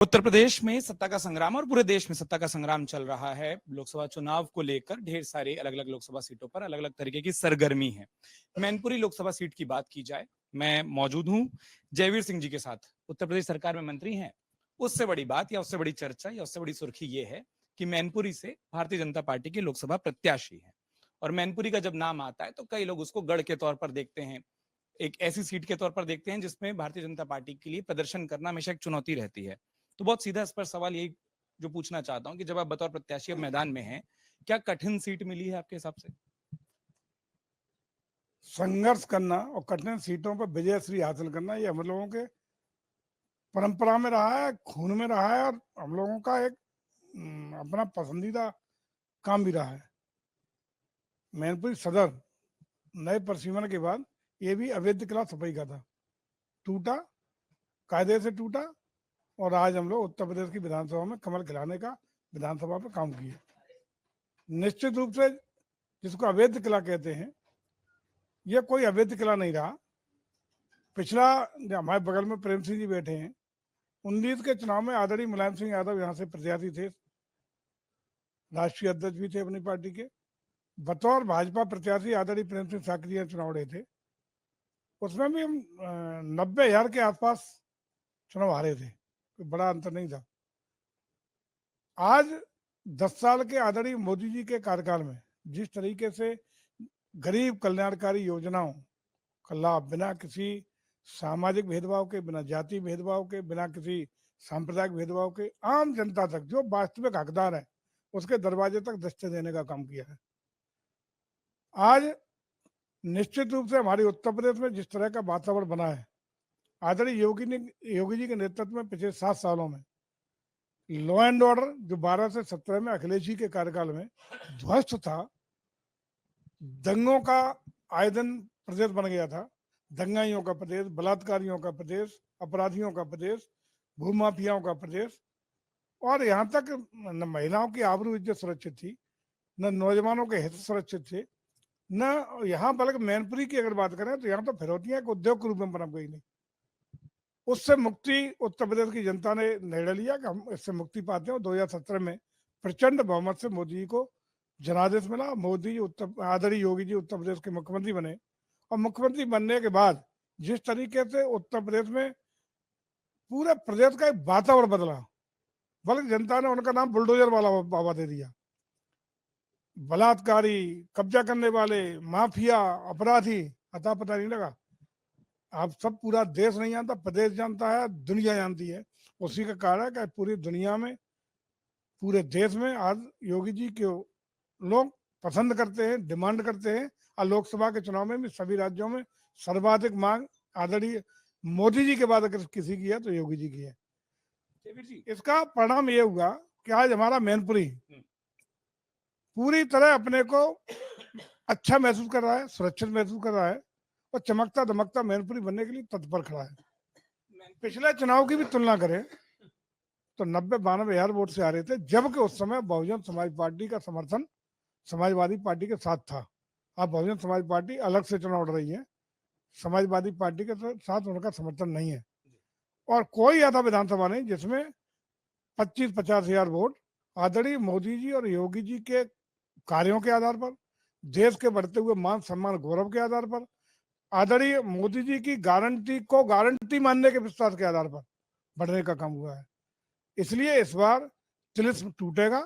उत्तर प्रदेश में सत्ता का संग्राम और पूरे देश में सत्ता का संग्राम चल रहा है। लोकसभा चुनाव को लेकर ढेर सारी अलग अलग लोकसभा सीटों पर अलग अलग तरीके की सरगर्मी है। मैनपुरी लोकसभा सीट की बात की जाए, मैं मौजूद हूं जयवीर सिंह जी के साथ, उत्तर प्रदेश सरकार में मंत्री हैं। उससे बड़ी बात या उससे बड़ी चर्चा या उससे बड़ी सुर्खी ये है कि मैनपुरी से भारतीय जनता पार्टी के लोकसभा प्रत्याशी है। और मैनपुरी का जब नाम आता है तो कई लोग उसको गढ़ के तौर पर देखते हैं, एक ऐसी सीट के तौर पर देखते हैं जिसमें भारतीय जनता पार्टी के लिए प्रदर्शन करना हमेशा एक चुनौती रहती है। तो बहुत सीधा स्पष्ट सवाल यही जो पूछना चाहता हूं कि जब आप बतौर प्रत्याशी अब मैदान में हैं, क्या कठिन सीट मिली है आपके हिसाब से? संघर्ष करना और कठिन सीटों पर विजयश्री हासिल करना ये हम लोगों के परंपरा में रहा है, खून में रहा है और हम लोगों का एक अपना पसंदीदा काम भी रहा है। मैनपुरी सदर नए परिसीमन के बाद ये भी अवैध किला सफाई का था, टूटा, कायदे से टूटा और आज हम लोग उत्तर प्रदेश की विधानसभा में कमल खिलाने का विधानसभा में काम किए। निश्चित रूप से जिसको अवैध किला कहते हैं, ये कोई अवैध किला नहीं रहा। पिछला हमारे बगल में प्रेम सिंह जी बैठे हैं, 19 के चुनाव में आदरणीय मुलायम सिंह यादव यहाँ से प्रत्याशी थे, राष्ट्रीय अध्यक्ष भी थे अपनी पार्टी के। बतौर भाजपा प्रत्याशी आदरणीय प्रेम सिंह साकरिया चुनाव लड़े थे, उसमें भी हम 90,000 के आसपास चुनाव हारे थे, कोई बड़ा अंतर नहीं था। आज 10 साल के आदरणीय मोदी जी के कार्यकाल में जिस तरीके से गरीब कल्याणकारी योजनाओं का लाभ बिना किसी सामाजिक भेदभाव के, बिना जाति भेदभाव के, बिना किसी सांप्रदायिक भेदभाव के आम जनता तक जो वास्तविक हकदार है उसके दरवाजे तक दस्तक देने का काम किया है। आज निश्चित रूप से हमारे उत्तर प्रदेश में जिस तरह का वातावरण बना है, आदरणीय योगी जी के नेतृत्व में पिछले 7 सालों में लॉ एंड ऑर्डर जो 12 से 17 में अखिलेश जी के कार्यकाल में ध्वस्त था, दंगों का आए दिन प्रदेश बन गया था, दंगाइयों का प्रदेश, बलात्कारियों का प्रदेश, अपराधियों का प्रदेश, भूमाफियाओं का प्रदेश, और यहाँ तक न महिलाओं की आबरू इज्जत सुरक्षित थी, न नौजवानों के हित सुरक्षित थे, न यहाँ बल्कि मैनपुरी की अगर बात करें तो यहाँ तो फिरौतियां एक उद्योग के रूप में बन गई नहीं। उससे मुक्ति उत्तर प्रदेश की जनता ने निर्णय लिया कि हम इससे मुक्ति पाते हैं। 2017 में प्रचंड बहुमत से मोदी जी को जनादेश मिला। मोदी जी आदरणीय योगी जी उत्तर प्रदेश के मुख्यमंत्री बने और मुख्यमंत्री बनने के बाद जिस तरीके से उत्तर प्रदेश में पूरे प्रदेश का एक वातावरण बदला, बल्कि जनता ने उनका नाम बुलडोजर वाला बाबा दे दिया। बलात्कारी, कब्जा करने वाले, माफिया, अपराधी, अता पता नहीं लगा। आप सब पूरा देश नहीं जानता, प्रदेश जानता है, दुनिया जानती है। उसी का कारण है कि पूरी दुनिया में, पूरे देश में आज योगी जी को लोग पसंद करते हैं, डिमांड करते हैं। और लोकसभा के चुनाव में भी सभी राज्यों में सर्वाधिक मांग आदरणीय मोदी जी के बाद अगर किसी की है तो योगी जी की है। इसका परिणाम ये हुआ कि आज हमारा मैनपुरी पूरी तरह अपने को अच्छा महसूस कर रहा है, सुरक्षित महसूस कर रहा है और चमकता दमकता मैनपुरी बनने के लिए तत्पर खड़ा है। पिछले चुनाव की भी तुलना करें तो 90-92 हजार वोट से आ रहे थे, जबकि उस समय बहुजन समाज पार्टी का समर्थन समाजवादी पार्टी के साथ था। अब बहुजन समाज पार्टी अलग से चुनाव लड़ रही है, समाजवादी पार्टी के साथ उनका समर्थन नहीं है। और कोई ऐसा विधानसभा नहीं जिसमें 25-50 हजार वोट आदरणीय मोदी जी और योगी जी के कार्यों के आधार पर, देश के बढ़ते हुए मान सम्मान गौरव के आधार पर, आदरणीय मोदी जी की गारंटी को गारंटी मानने के विश्वास के आधार पर बढ़ने का काम हुआ है। इसलिए इस बार तिलिस्म टूटेगा,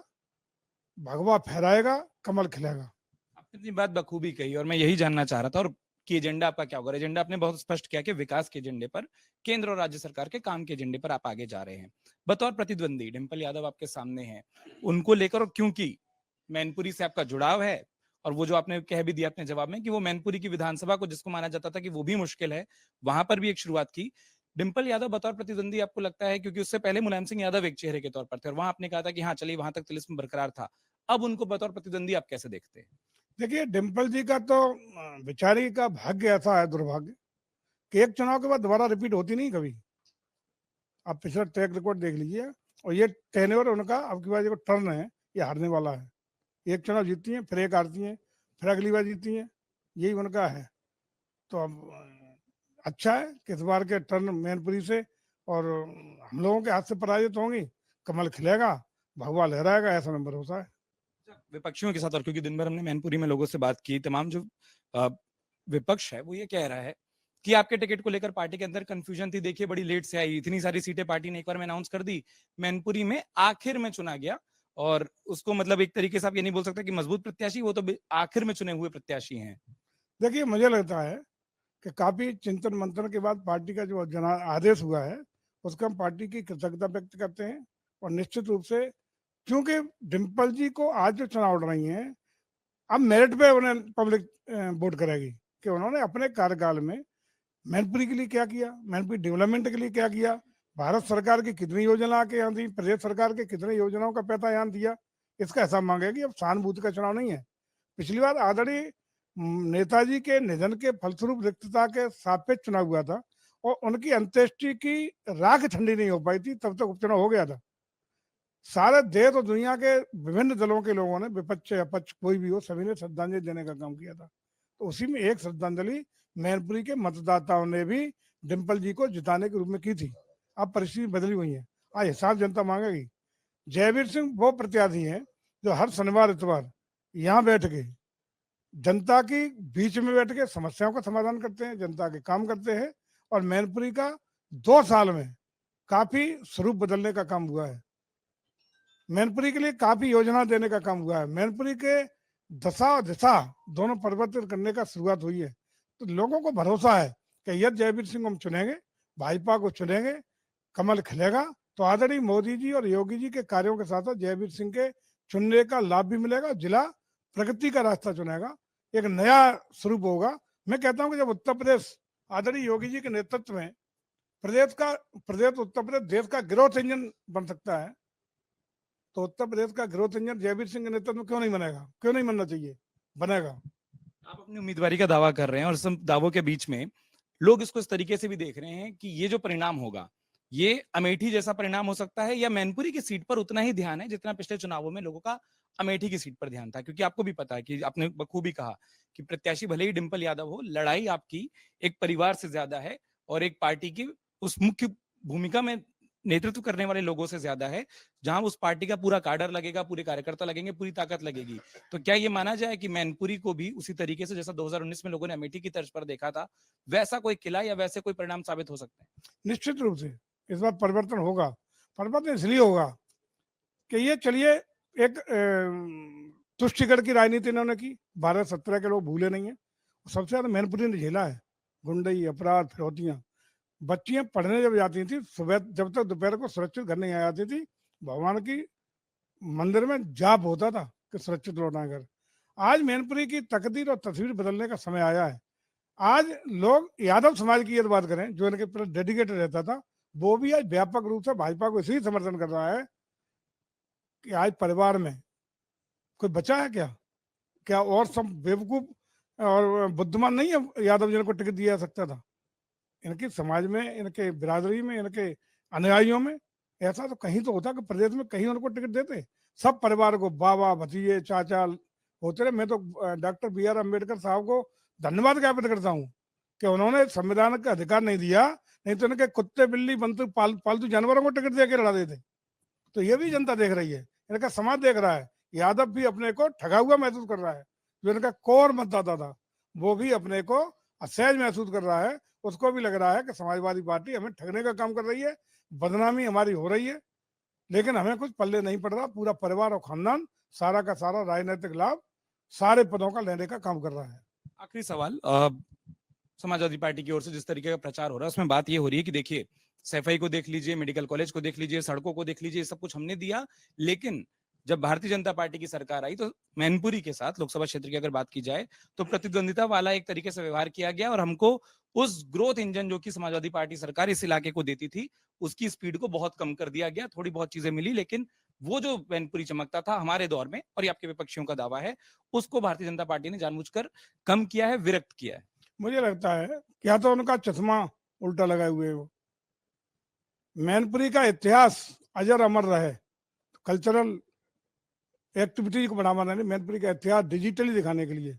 भगवा फहराएगा, कमल खिलेगा। आपने अपनी बात बखूबी कही और मैं यही जानना चाह रहा था। और कि एजेंडा आपका क्या होगा? एजेंडा आपने बहुत स्पष्ट किया कि विकास के एजेंडे पर, केंद्र और राज्य सरकार के काम के एजेंडे पर आप आगे जा रहे हैं। बतौर प्रतिद्वंदी डिंपल यादव आपके सामने हैं, उनको लेकर, और क्योंकि मैनपुरी से आपका जुड़ाव है और वो जो आपने कह भी दिया अपने जवाब में कि वो मैनपुरी की विधानसभा को, जिसको माना जाता था कि वो भी मुश्किल है, वहां पर भी एक शुरुआत की। डिंपल यादव बतौर प्रतिद्वंदी आपको लगता है, क्योंकि उससे पहले मुलायम सिंह यादव एक चेहरे के तौर पर थे और वहां आपने कहा था कि हाँ चलिए वहां तक तिलिस्म बरकरार था, अब उनको बतौर प्रतिद्वंदी आप कैसे देखते हैं? देखिए, डिम्पल जी का तो बेचारी का भाग्य ऐसा है, दुर्भाग्य, कि एक चुनाव के बाद दोबारा रिपीट होती नहीं कभी। आप पिछला ट्रैक रिकॉर्ड देख लीजिए और ये टेन्योर उनका अब की बार जो टर्न है ये हारने वाला है। एक चुनाव जीतती हैं, फिर एक हारती हैं, फिर अगली बार जीतती हैं, यही उनका है। तो अब अच्छा है कि इस बार के टर्न मैनपुरी से और हम लोगों के हाथ से पराजित होंगी, कमल खिलेगा, भगवा लहराएगा, ऐसा में भरोसा है। विपक्षियों के साथ, और क्योंकि दिन भर हमने मैनपुरी में लोगों से बात की, तमाम जो अ, विपक्ष है वो ये कह रहा है कि आपके टिकट को लेकर पार्टी के अंदर कंफ्यूजन थी। देखिए बड़ी लेट से आई, इतनी सारी सीटें पार्टी ने एक बार में अनाउंस कर दी, मैनपुरी में आखिर में चुना गया, और उसको मतलब एक तरीके से आप ये नहीं बोल सकते कि मजबूत प्रत्याशी, वो तो आखिर में चुने हुए प्रत्याशी हैं। देखिए, मुझे लगता है कि काफी चिंतन मंथन के बाद पार्टी का जो आदेश हुआ है, उसका हम पार्टी की कृतज्ञता व्यक्त करते हैं। और निश्चित रूप से, क्योंकि डिम्पल जी को आज जो चुनाव लड़ रही हैं, अब मेरिट पे उन्हें पब्लिक वोट करेगी कि उन्होंने अपने कार्यकाल में मैनपुरी के लिए क्या किया, मैनपुरी डेवलपमेंट के लिए क्या किया, भारत सरकार की कितनी योजना आके यहाँ दी, प्रदेश सरकार के कितने योजनाओं का पैसा यहाँ दिया, इसका हिसाब मांगेगी। अब सहानुभूति का चुनाव नहीं है। पिछली बार आदरणीय नेताजी के निधन के फलस्वरूप रिक्तता के सापेक्ष चुनाव हुआ था, और उनकी अंत्येष्टि की राख ठंडी नहीं हो पाई थी, तब तक उपचुनाव हो गया था। सारे देश और दुनिया के विभिन्न दलों के लोगों ने, विपक्ष या पक्ष कोई भी हो, सभी ने श्रद्धांजलि देने का काम किया था। तो उसी में एक श्रद्धांजलि मैनपुरी के मतदाताओं ने भी डिम्पल जी को जिताने के रूप में की थी। अब परिस्थिति बदली हुई है, आज हिसाब जनता मांगेगी। जयवीर सिंह वो प्रत्याशी हैं जो हर शनिवार इतवार यहाँ बैठ के जनता की बीच में बैठ के समस्याओं का समाधान करते हैं, जनता के काम करते हैं। और मैनपुरी का 2 साल में काफी स्वरूप बदलने का काम हुआ है। मैनपुरी के लिए काफी योजना देने का काम हुआ है। मैनपुरी के दशा और दिशा दोनों परिवर्तित करने का शुरुआत हुई है। तो लोगों को भरोसा है कि यदि जयवीर सिंह को हम चुनेंगे, भाजपा को चुनेंगे, कमल खिलेगा, तो आदरणीय मोदी जी और योगी जी के कार्यों के साथ साथ जयवीर सिंह के चुनने का लाभ भी मिलेगा। जिला प्रगति का रास्ता चुनेगा, एक नया स्वरूप होगा। मैं कहता हूँ कि जब उत्तर प्रदेश आदरणीय योगी जी के नेतृत्व में प्रदेश उत्तर प्रदेश देश का ग्रोथ इंजन बन सकता है, तो उत्तर प्रदेश का ग्रोथ इंजन जयवीर सिंह के नेतृत्व में क्यों नहीं बनेगा, क्यों नहीं बनना चाहिए, बनेगा। आप अपनी उम्मीदवारी का दावा कर रहे हैं, और सब दावों के बीच में लोग इसको इस तरीके से भी देख रहे हैं कि ये जो परिणाम होगा, ये अमेठी जैसा परिणाम हो सकता है, या मैनपुरी की सीट पर उतना ही ध्यान है जितना पिछले चुनावों में लोगों का अमेठी की सीट पर ध्यान था। क्योंकि आपको भी पता है कि आपने बखूबी कहा कि प्रत्याशी भले ही डिंपल यादव हो, लड़ाई आपकी एक परिवार से ज्यादा है, और एक पार्टी की उस मुख्य भूमिका में नेतृत्व करने वाले लोगों से ज्यादा है, जहां उस पार्टी का पूरा काडर लगेगा, पूरे कार्यकर्ता लगेंगे, पूरी ताकत लगेगी। तो क्या ये माना जाए कि मैनपुरी को भी उसी तरीके से, जैसा 2019 में लोगों ने अमेठी की तर्ज पर देखा था, वैसा कोई किला या वैसे कोई परिणाम साबित हो सकते हैं? निश्चित रूप से इस बार परिवर्तन होगा। परिवर्तन इसलिए होगा कि ये, चलिए, एक तुष्टिकरण की राजनीति इन्होंने की, 12-17 के लोग भूले नहीं है। सबसे ज्यादा मैनपुरी ने झेला है, गुंडई, अपराध, फिरौतियां। बच्चियां पढ़ने जब जाती थी सुबह, जब तक दोपहर को सुरक्षित घर नहीं आ जाती थी, भगवान की मंदिर में जाप होता था कि सुरक्षित लौटा घर। आज मैनपुरी की तकदीर और तस्वीर बदलने का समय आया है। आज लोग यादव समाज की यदि बात करें, जो इनके प्रति डेडिकेटेड रहता था, वो भी आज व्यापक रूप से भाजपा को इसलिए समर्थन कर रहा है कि आज परिवार में कोई बचा है क्या? क्या और सब बेवकूफ और बुद्धिमान नहीं है यादव जी को टिकट दिया जा सकता था? इनके समाज में, इनके बिरादरी में, इनके अनुयायियों में ऐसा तो कहीं तो होता कि प्रदेश में कहीं उनको टिकट देते। सब परिवार को बाबा, भतीजे, चाचा होते रहे। मैं तो डॉक्टर BR अम्बेडकर साहब को धन्यवाद ज्ञापित करता हूँ कि उन्होंने संविधान का अधिकार नहीं दिया, नहीं तो इनके कुत्ते, बिल्ली, बंतु, पालतू जानवरों को टिकट दे के लड़ा देते। तो ये भी जनता देख रही है, इनका समाज देख रहा है। यादव भी अपने को ठगा हुआ महसूस कर रहा है। जो इनका कोर मतदाता था, वो भी अपने को असहज महसूस कर रहा है। उसको भी लग रहा है कि समाजवादी पार्टी हमें ठगने का काम कर रही है, बदनामी हमारी हो रही है, लेकिन हमें कुछ पल्ले नहीं पड़ रहा। पूरा परिवार और खानदान सारा का सारा राजनीतिक लाभ सारे पदों का लेने का काम कर रहा है। आखिरी सवाल, समाजवादी पार्टी की ओर से जिस तरीके का प्रचार हो रहा है, उसमें बात ये हो रही है कि देखिए, सैफई को देख लीजिए, मेडिकल कॉलेज को देख लीजिए, सड़कों को देख लीजिए, सब कुछ हमने दिया, लेकिन जब भारतीय जनता पार्टी की सरकार आई तो मैनपुरी के साथ लोकसभा क्षेत्र की अगर बात की जाए तो प्रतिद्वंदिता वाला एक तरीके से व्यवहार किया गया, और हमको उस ग्रोथ इंजन जो कि समाजवादी पार्टी सरकार इस इलाके को देती थी, उसकी स्पीड को बहुत कम कर दिया गया। थोड़ी बहुत चीजें मिली, लेकिन वो जो मैनपुरी चमकता था हमारे दौर में, और ये आपके विपक्षियों का दावा है, उसको भारतीय जनता पार्टी ने जानबूझकर कम किया है, विरक्त किया है। मुझे लगता है क्या तो उनका चश्मा उल्टा लगाए हुए वो। मैनपुरी का इतिहास अजर अमर रहे, कल्चरल एक्टिविटीज को बढ़ावा देने, मैनपुरी का इतिहास डिजिटली दिखाने के लिए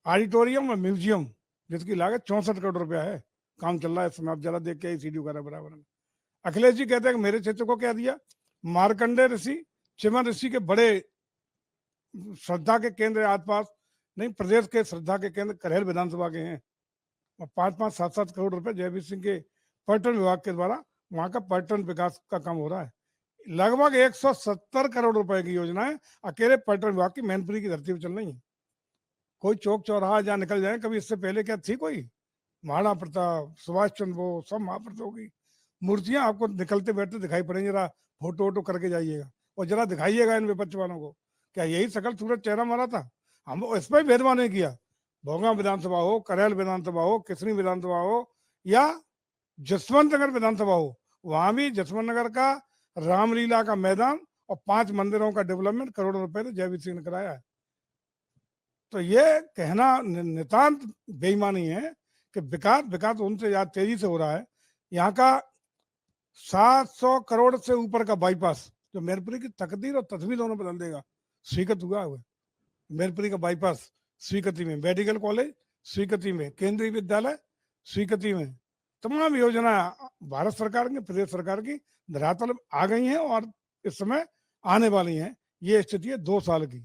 ऑडिटोरियम और म्यूजियम, जिसकी लागत 64 करोड़ रुपया है, काम चल रहा है इस समय। आप जरा देख के सीडी करा बराबर में। अखिलेश जी कहते हैं कि मेरे क्षेत्र को क्या दिया, मार्कंडे ऋषि, चिमन ऋषि के बड़े श्रद्धा के केंद्र आसपास नहीं, प्रदेश के श्रद्धा के केंद्र करेल विधानसभा के हैं, और 5-5, 7-7 करोड़ रुपए जयवीर सिंह के पर्यटन विभाग के द्वारा वहां का पर्यटन विकास का काम हो रहा है। लगभग 170 करोड़ रुपए की योजनाएं अकेले पर्यटन विभाग की मैनपुरी की धरती पर चल रही है। कोई चौक चौराहा जहाँ निकल जाए, कभी इससे पहले क्या थी कोई? महाराणा प्रताप, सुभाष चंद्र बोस, सब महापुरुषों की मूर्तियां आपको निकलते बैठते दिखाई पड़ेंगी। जरा फोटो वोटो करके जाइएगा और जरा दिखाइएगा इन विपक्ष वालों को, क्या यही सकल सूरत चेहरा मारा था? हम इस पर भेदभाव नहीं किया। भोगा विधानसभा हो, करेल विधानसभा हो, किसनी विधानसभा हो या जसवंत नगर विधानसभा हो, वहां भी जसवंत नगर का रामलीला का मैदान और 5 मंदिरों का डेवलपमेंट करोड़ों रुपए से जयवीर सिंह ने कराया है। तो ये कहना नितांत बेईमानी है कि विकास विकास उनसे ज्यादा तेजी से हो रहा है। यहाँ का 700 करोड़ से ऊपर का बाईपास जो मैनपुरी की तकदीर और तस्वीर दोनों बदल देगा, स्वीकृत हुआ है। मैनपुरी का बाईपास स्वीकृति में, मेडिकल कॉलेज स्वीकृति में, केंद्रीय विद्यालय स्वीकृति में, तमाम योजना भारत सरकार की, प्रदेश सरकार की धरातल आ गई हैं और इस समय आने वाली हैं। ये स्थिति है 2 साल की।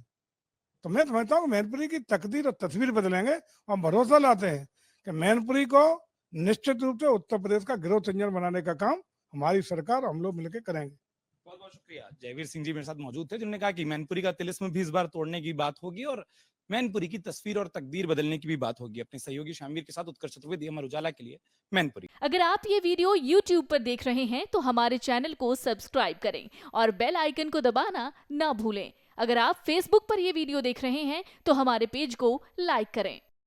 तो मैं समझता हूँ मैनपुरी की तकदीर और तस्वीर बदलेंगे। हम भरोसा लाते हैं कि मैनपुरी को निश्चित रूप से उत्तर प्रदेश का ग्रोथ इंजन बनाने का काम हमारी सरकार हम लोग मिलकर करेंगे। बहुत बहुत शुक्रिया। जयवीर सिंह जी मेरे साथ मौजूद थे, जिन्होंने कहा कि मैनपुरी का तिलिस्म भी इस बार तोड़ने की बात होगी और मैनपुरी की तस्वीर और तकदीर बदलने की भी बात होगी। अपने सहयोगी शामवीर के साथ उत्कर्ष चतुर्वेदी, अमर उजाला के लिए मैनपुरी। अगर आप ये वीडियो YouTube पर देख रहे हैं तो हमारे चैनल को सब्सक्राइब करें और बेल आइकन को दबाना ना भूलें। अगर आप Facebook पर ये वीडियो देख रहे हैं तो हमारे पेज को लाइक करें।